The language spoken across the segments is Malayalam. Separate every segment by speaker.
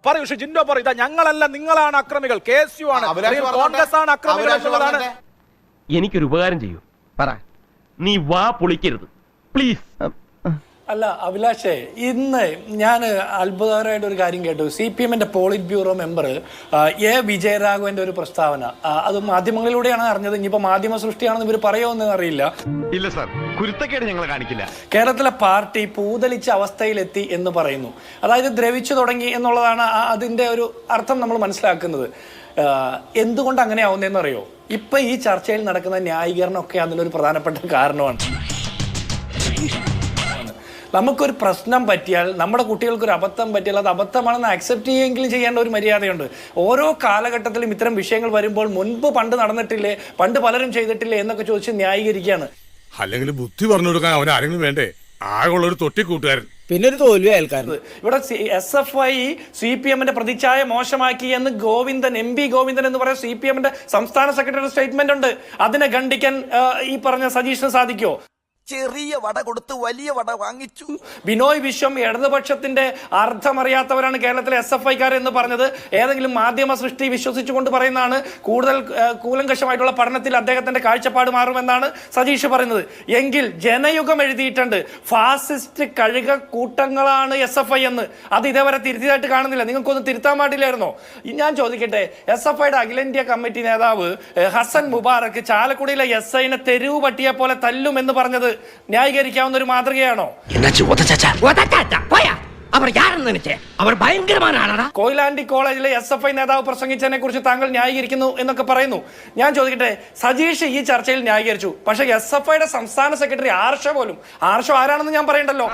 Speaker 1: പറയൂ ജിൻഡോ പറയൂ. ഇതാ ഞങ്ങളല്ല, നിങ്ങളാണ് അക്രമികൾ, KSU ആണ്, കോൺഗ്രസ് ആണ് അക്രമികൾ എന്നുള്ളതാണ്.
Speaker 2: എനിക്കൊരു ഉപകാരം ചെയ്യൂ, പറ. നീ വാ പൊളിക്കരുത് പ്ലീസ്.
Speaker 3: അല്ല അഭിലാഷേ, ഇന്ന് ഞാൻ അത്ഭുതകരമായിട്ട് ഒരു കാര്യം കേട്ടു. CPM-ന്റെ പോളിറ്റ് ബ്യൂറോ മെമ്പർ A. വിജയരാഘവന്റെ ഒരു പ്രസ്താവന. അത് മാധ്യമങ്ങളിലൂടെയാണ് അറിഞ്ഞത്. ഇനിയിപ്പോ മാധ്യമ സൃഷ്ടിയാണെന്ന് ഇവർ പറയുമെന്ന് അറിയില്ല.
Speaker 4: ഇല്ല സാർ, കുരുത്തക്കേട് ഞങ്ങൾ കാണിക്കില്ല.
Speaker 3: കേരളത്തിലെ പാർട്ടി പൂതലിച്ച അവസ്ഥയിലെത്തി എന്ന് പറയുന്നു. അതായത് ദ്രവിച്ചു തുടങ്ങി എന്നുള്ളതാണ് അതിന്റെ ഒരു അർത്ഥം നമ്മൾ മനസ്സിലാക്കുന്നത്. എന്തുകൊണ്ട് അങ്ങനെ ആവുന്നതെന്ന് അറിയോ? ഇപ്പൊ ഈ ചർച്ചയിൽ നടക്കുന്ന ന്യായീകരണമൊക്കെ അതിലൊരു പ്രധാനപ്പെട്ട കാരണമാണ്. നമുക്കൊരു പ്രശ്നം പറ്റിയാൽ, നമ്മുടെ കുട്ടികൾക്കൊരു അബദ്ധം പറ്റിയാൽ അത് അബദ്ധമാണെന്ന് അക്സെപ്റ്റ് ചെയ്യുമെങ്കിലും ചെയ്യേണ്ട ഒരു മര്യാദയുണ്ട്. ഓരോ കാലഘട്ടത്തിലും ഇത്തരം വിഷയങ്ങൾ വരുമ്പോൾ പണ്ട് നടന്നിട്ടില്ലേ, പണ്ട് പലരും ചെയ്തിട്ടില്ലേ എന്നൊക്കെ ചോദിച്ച് ന്യായീകരിക്കുകയാണ്.
Speaker 5: അല്ലെങ്കിൽ ബുദ്ധി പറഞ്ഞു കൊടുക്കാൻ അവൻ ആരെങ്കിലും വേണ്ടേ? ആകെയുള്ള ഒരു തൊട്ടിക്കൂട്ടുകാരൻ,
Speaker 6: പിന്നെ ഒരു തോൽവി അയൽക്കാരൻ.
Speaker 3: ഇവിടെ SFI CPM-ന്റെ പ്രതിച്ഛായ മോശമാക്കി എന്ന് MP ഗോവിന്ദൻ എന്ന് പറയുന്ന CPM-ന്റെ സംസ്ഥാന സെക്രട്ടറി സ്റ്റേറ്റ്മെന്റ് ഉണ്ട്. അതിനെ ഖണ്ഡിക്കാൻ ഈ പറഞ്ഞ സജീഷിന് സാധിക്കോ?
Speaker 7: ചെറിയ വട കൊടുത്ത് വലിയ വട വാങ്ങിച്ചു.
Speaker 3: ബിനോയ് വിശ്വം ഇടതുപക്ഷത്തിന്റെ അർത്ഥമറിയാത്തവരാണ് കേരളത്തിലെ SFI-ക്കാർ എന്ന് പറഞ്ഞത് ഏതെങ്കിലും മാധ്യമ സൃഷ്ടി വിശ്വസിച്ചുകൊണ്ട് പറയുന്നതാണ്. കൂടുതൽ കൂലങ്കഷമായിട്ടുള്ള പഠനത്തിൽ അദ്ദേഹത്തിന്റെ കാഴ്ചപ്പാട് മാറുമെന്നാണ് സജീഷ് പറയുന്നത്. എങ്കിൽ ജനയുഗം എഴുതിയിട്ടുണ്ട് ഫാസിസ്റ്റ് കഴുക കൂട്ടങ്ങളാണ് SFI എന്ന്. അത് ഇതേവരെ തിരുത്തിയതായിട്ട് കാണുന്നില്ല. നിങ്ങൾക്കൊന്നും തിരുത്താൻ പാടില്ലായിരുന്നോ? ഞാൻ ചോദിക്കട്ടെ, SFI-യുടെ അഖിലേന്ത്യാ കമ്മിറ്റി നേതാവ് ഹസൻ മുബാറക്ക് ചാലക്കുടിയിലെ SI-നെ തെരുവ് പട്ടിയെ പോലെ തല്ലും എന്ന് പറഞ്ഞത് ന്യായീകരിക്കാവുന്ന ഒരു മാതൃകയാണോ? കൊയിലാണ്ടി കോളേജിലെ SFI നേതാവ് പ്രസംഗിച്ചതിനെ കുറിച്ച് താങ്കൾ ന്യായീകരിക്കുന്നു എന്നൊക്കെ പറയുന്നു. ഞാൻ ചോദിക്കട്ടെ, സജീഷ് ഈ ചർച്ചയിൽ ന്യായീകരിച്ചു. പക്ഷെ SFI-യുടെ സംസ്ഥാന സെക്രട്ടറി ആർഷോ ആരാണെന്ന് ഞാൻ പറയണ്ടല്ലോ.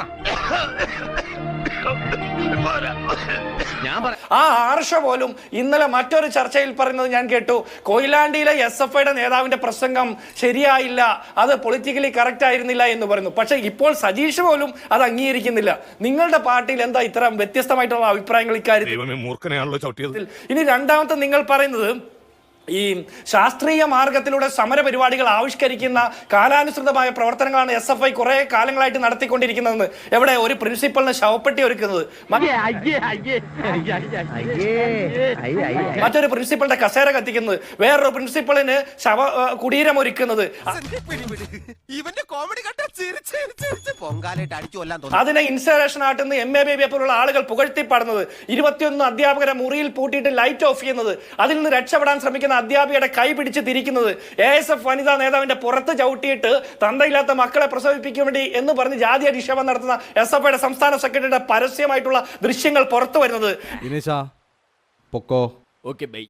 Speaker 3: ആ ആർഷ പോലും ഇന്നലെ മറ്റൊരു ചർച്ചയിൽ പറയുന്നത് ഞാൻ കേട്ടു. കൊയിലാണ്ടിയിലെ SFI-യുടെ നേതാവിന്റെ പ്രസംഗം ശരിയായില്ല, അത് പൊളിറ്റിക്കലി കറക്റ്റ് ആയിരുന്നില്ല എന്ന് പറയുന്നു. പക്ഷെ ഇപ്പോൾ സജീഷ് പോലും അത് അംഗീകരിക്കുന്നില്ല. നിങ്ങളുടെ പാർട്ടിയിൽ എന്താ ഇത്തരം വ്യത്യസ്തമായിട്ടുള്ള അഭിപ്രായങ്ങൾ ഇക്കാര്യത്തിൽ? ഇനി രണ്ടാമത്തെ നിങ്ങൾ പറയുന്നത് ഈ ശാസ്ത്രീയ മാർഗത്തിലൂടെ സമര പരിപാടികൾ ആവിഷ്കരിക്കുന്ന കാലാനുസൃതമായ പ്രവർത്തനങ്ങളാണ് SFI കുറെ കാലങ്ങളായിട്ട് നടത്തിക്കൊണ്ടിരിക്കുന്നതെന്ന്. എവിടെ ഒരു പ്രിൻസിപ്പളിന് ശവപ്പെട്ടി ഒരുക്കുന്നത്, മറ്റൊരു പ്രിൻസിപ്പളിന്റെ കസേര കത്തിക്കുന്നത്, വേറൊരു പ്രിൻസിപ്പളിന് കുടീരം ഒരുക്കുന്നത്, അതിനെ ഇൻസ്റ്റലേഷൻ ആട്ടുന്ന MA ബേബിയെ പോലുള്ള ആളുകൾ പുകഴ്ത്തിപ്പാടുന്നത്, 21 അധ്യാപകരെ മുറിയിൽ പൂട്ടിയിട്ട് ലൈറ്റ് ഓഫ് ചെയ്യുന്നത്, അതിൽ നിന്ന് രക്ഷപ്പെടാൻ ശ്രമിക്കുന്ന അധ്യാപികയുടെ കൈ പിടിച്ച് തിരിക്കുന്നത്, ASF വനിതാ നേതാവിന്റെ പുറത്ത് ചവിട്ടിയിട്ട് തന്തയില്ലാത്ത മക്കളെ പ്രസവിപ്പിക്കാൻ വേണ്ടി എന്ന് പറഞ്ഞ് ജാതി അധിക്ഷേപം നടത്തുന്ന SFI-യുടെ സംസ്ഥാന സെക്രട്ടറിയുടെ പരസ്യമായിട്ടുള്ള ദൃശ്യങ്ങൾ പുറത്തു വരുന്നത്.